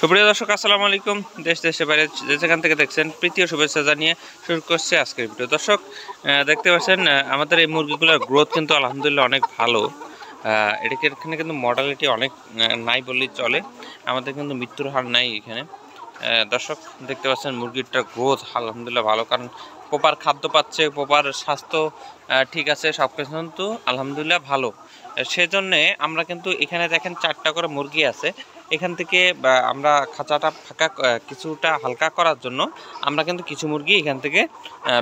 সুপ্রিয় দর্শক, আসসালামু আলাইকুম। দেশ দেশের বাইরে যে যেখান থেকে দেখছেন প্রীতি ও শুভেচ্ছা জানিয়ে শুরু করছে আজকের ভিডিও। দর্শক, দেখতে পাচ্ছেন আমাদের এই মুরগিগুলোর গ্রোথ কিন্তু আলহামদুলিল্লাহ অনেক ভালো। এখানে কিন্তু মর্টালিটি অনেক নাই বললেই চলে। আমাদের কিন্তু মৃত্যুর হার নাই এখানে। দর্শক, দেখতে পাচ্ছেন মুরগিটার গ্রোথ আলহামদুলিল্লাহ ভালো, কারণ প্রপার খাদ্য পাচ্ছে, প্রপার স্বাস্থ্য ঠিক আছে, সব কিছু কিন্তু আলহামদুলিল্লাহ ভালো। সেজন্যে আমরা কিন্তু এখানে দেখেন 4টা করে মুরগি আছে। এখান থেকে আমরা খাঁচাটা ফাঁকা কিছুটা হালকা করার জন্য আমরা কিন্তু কিছু মুরগি এখান থেকে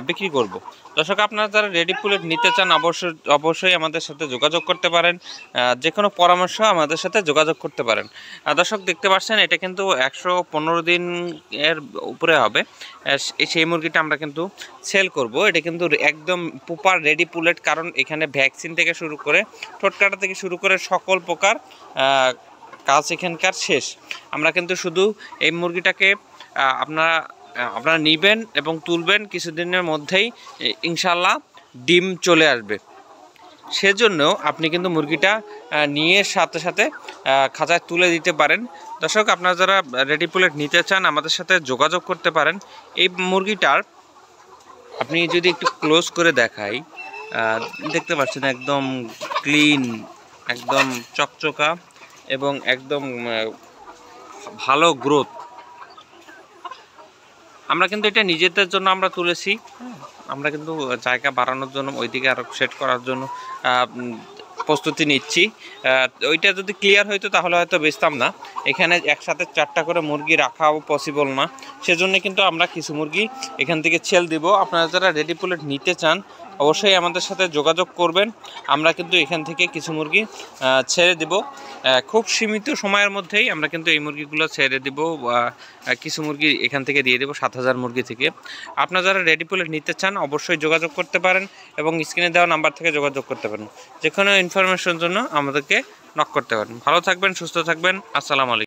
বিক্রি করব। দর্শক, আপনারা যারা রেডি পুলেট নিতে চান অবশ্যই আমাদের সাথে যোগাযোগ করতে পারেন। যে কোনো পরামর্শ আমাদের সাথে যোগাযোগ করতে পারেন। দর্শক, দেখতে পাচ্ছেন এটা কিন্তু 115 দিন এর উপরে হবে। সেই মুরগিটা আমরা কিন্তু সেল করব। এটা কিন্তু একদম প্রপার রেডি পুলেট, কারণ এখানে ভ্যাকসিন থেকে শুরু করে ঠোঁট কাটা থেকে শুরু করে সকল প্রকার কাজ এখানকার শেষ। আমরা কিন্তু শুধু এই মুরগিটাকে আপনারা নেবেন এবং তুলবেন, কিছুদিনের মধ্যেই ইনশাল্লাহ ডিম চলে আসবে। সেজন্য আপনি কিন্তু মুরগিটা নিয়ে সাথে সাথে খাঁচায় তুলে দিতে পারেন। দর্শক, আপনারা যারা রেডি পুলেট নিতে চান আমাদের সাথে যোগাযোগ করতে পারেন। এই মুরগিটার আপনি যদি একটু ক্লোজ করে দেখাই, দেখতে পাচ্ছেন একদম ক্লিন, একদম চকচকা এবং একদম ভালো গ্রোথ। আমরা কিন্তু এটা নিজেদের জন্য আমরা তুলেছি। আমরা কিন্তু জায়গা বাড়ানোর জন্য, ওইদিকে আরও সেট করার জন্য প্রস্তুতি নিচ্ছি। ওইটা যদি ক্লিয়ার হইতো তাহলে হয়তো বেচতাম না। এখানে একসাথে 4টা করে মুরগি রাখাও পসিবল না। সেজন্য কিন্তু আমরা কিছু মুরগি এখান থেকে ছেড়ে দিব। আপনারা যারা রেডি পুলেট নিতে চান অবশ্যই আমাদের সাথে যোগাযোগ করবেন। আমরা কিন্তু এখান থেকে কিছু মুরগি ছেড়ে দিব। খুব সীমিত সময়ের মধ্যেই আমরা কিন্তু এই মুরগিগুলো ছেড়ে দিব। কিছু মুরগি এখান থেকে দিয়ে দেবো 7000 মুরগি থেকে। আপনারা যারা রেডি পুলেট নিতে চান অবশ্যই যোগাযোগ করতে পারেন এবং স্ক্রিনে দেওয়া নাম্বার থেকে যোগাযোগ করতে পারেন। যে কোনো ইনফরমেশনের জন্য আমাদেরকে নক করতে পারেন। ভালো থাকবেন, সুস্থ থাকবেন। আসসালামু আলাইকুম।